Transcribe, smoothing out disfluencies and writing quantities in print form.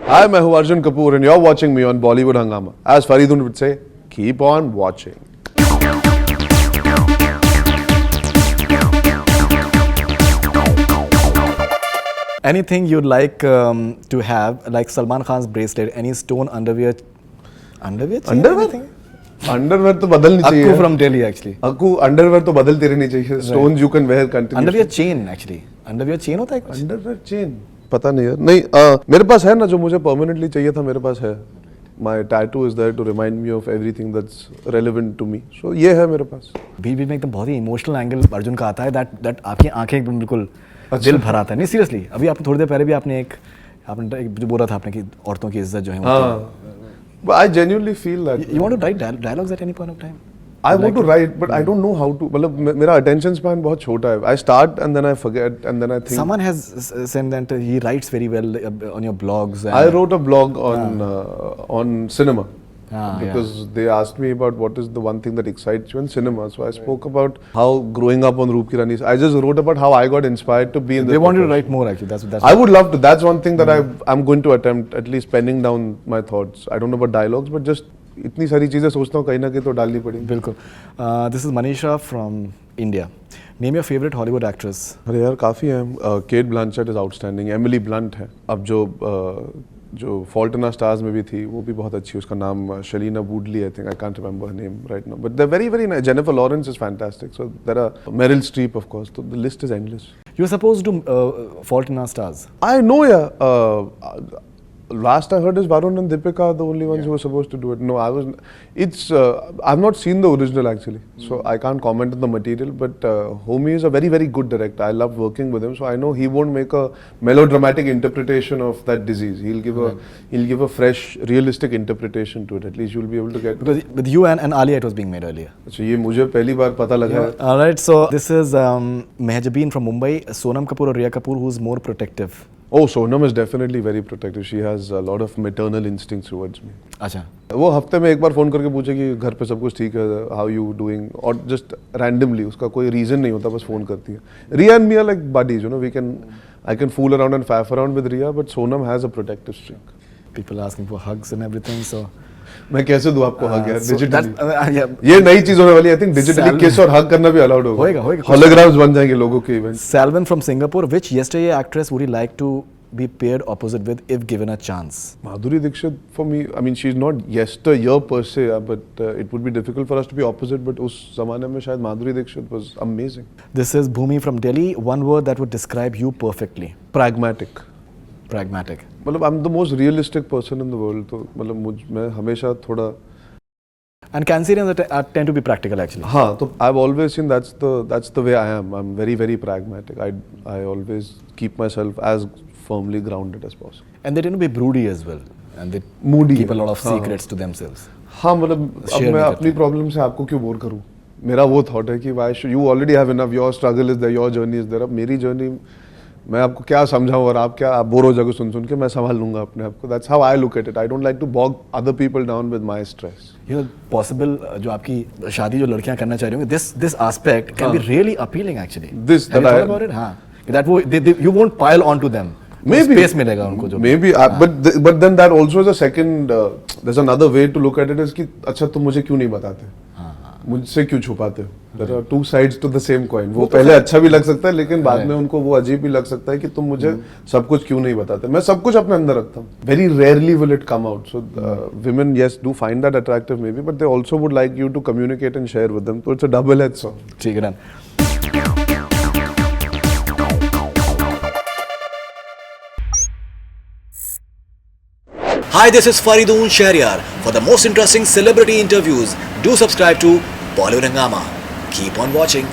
Hi, मैं हूँ Arjun Kapoor and you're watching me on Bollywood Hungama. As Faridun would say, keep on watching. Anything you'd like to have, like Salman Khan's bracelet, any stone underwear chain, anything? Underwear तो बदलनी चाहिए. Akku from Delhi actually. Akku underwear तो बदलती रहनी चाहिए. Stones you can wear continuously. Underwear chain actually. Underwear chain होता है कुछ? अंडरवेयर चेन पता नहीं यार. नहीं मेरे पास है ना, जो मुझे परमानेंटली चाहिए था मेरे पास है. My tattoo is there to remind me of everything that's relevant to me. So ये है मेरे पास. बीच बीच में एकदम बहुत ही इमोशनल एंगल अर्जुन का आता है that आपकी आंखें एकदम बिल्कुल दिल भर आता है. नहीं सीरियसली, अभी आपने थोड़ी देर पहले भी आपने एक जो बोला था आपने कि औरतों की इज्जत जो है. हाँ. But I genuinely feel that. You want to write dialogues at any point of time? I want to write, but I don't know how to. मतलब मेरा attention span बहुत छोटा है. I start and then I forget and then I think. Someone has said that he writes very well on your blogs. I wrote a blog on cinema. Because they asked me about what is the one thing that excites you in cinema. So I spoke about how growing up on Roop Ki Rani. I just wrote about how I got inspired to be in. They want you to write more actually. That's I would love to. That's one thing that I'm going to attempt, at least penning down my thoughts. I don't know about dialogues, but just इतनी सारी चीजें सोचता हूँ कहीं ना कहीं तो डालनी पड़ेगी. बिल्कुल. This is Manisha from India. Name your favorite Hollywood actress. अरे यार काफ़ी हैं. Cate Blanchett is outstanding. Emily Blunt है. अब जो फॉल्ट इन आवर स्टार्स में भी थी वो भी बहुत अच्छी. उसका नाम Shailene Woodley, I think. I can't remember her name right now, but they very very nice. Jennifer Lawrence is fantastic. So there are Meryl Streep of course. तो the list is endless. You are supposed to Fault in Our Stars. I know, yeah. Last I heard is Varun and Deepika are the only ones who were supposed to do it. No, I've not seen the original actually, so I can't comment on the material. But Homie is a very very good director. I love working with him, so I know he won't make a melodramatic interpretation of that disease. He'll give a fresh, realistic interpretation to it. At least you'll be able to get. Because with you and Alia, it was being made earlier. So ये मुझे पहली बार पता लगा. All right, so this is Mehjabeen from Mumbai. Sonam Kapoor or Rhea Kapoor, who's more protective? Oh, Sonam is definitely very protective. She has a lot of maternal instincts towards me. अच्छा. वो हफ्ते में एक बार phone करके पूछे कि घर पे सब कुछ ठीक है, हाउ यू डूइंग, और जस्ट रैंडमली. उसका कोई रीजन नहीं होता, बस फोन करती है. Riya and me are like buddies, you know. I can fool around and faff around with Riya, but Sonam has a protective streak. People asking for hugs and everything, so. मैं कैसे दूं आपको हग यार डिजिटली. yeah. ये नई चीज होने वाली है. आई थिंक डिजिटली किस और हग करना भी अलाउड होगा. होलोग्राम्स बन जाएंगे लोगों के event. Salvan from Singapore. Which yesterday actress would you like to be paired opposite with if given a chance? Madhuri Dixit for me. I mean, she's not yesteryear per se, but it would be difficult for us to be opposite. But उस ज़माने में शायद Madhuri Dixit was amazing. This is Bhumi from Delhi. One word that would describe you perfectly. Pragmatic. Pragmatic. मतलब I'm the most realistic person in the world. तो मतलब मैं हमेशा थोड़ा. And Cancerians tend to be practical actually. हाँ, तो I've always seen that's the way I am. I'm very very pragmatic. I always keep myself as firmly grounded as possible. And they tend to be broody as well. And they Moody keep a lot of secrets to themselves. हाँ, मतलब अब मैं अपनी problem से आपको क्यों bore करूँ. मेरा वो थॉट है कि why should you already have enough. Your struggle is there, your journey is there. अब मेरी जर्नी मैं आपको क्या समझाऊँ और आप बोर हो जाओगे सुन के. मैं संभाल लूँगा अपने आप को. That's how I look at it. I don't like to bog other people down with my stress. You know, possible जो आपकी शादी जो लड़कियाँ करना चाह रही होंगी, this aspect can be really appealing actually. This have you thought about it? हाँ. That you won't pile onto them. Maybe space मिलेगा उनको जो. Maybe, but then that also is a second. There's another way to look at it is कि अच्छा तुम मुझे क्यों नहीं बताते. मुझसे क्यों छुपाते हो. There are two sides to the same coin. वो पहले अच्छा भी लग सकता है लेकिन बाद में उनको वो अजीब भी लग सकता है कि तुम मुझे सब कुछ क्यों नहीं बताते. मैं सब कुछ अपने अंदर रखता हूँ. Very rarely will it come out. So women yes do find that attractive maybe, but they also would like you to communicate and share with them. So it's a double-edged sword. ठीक है. Hi, this is Faridun Shahryar. For the most interesting celebrity interviews, do subscribe to Bollywood Hungama. Keep on watching.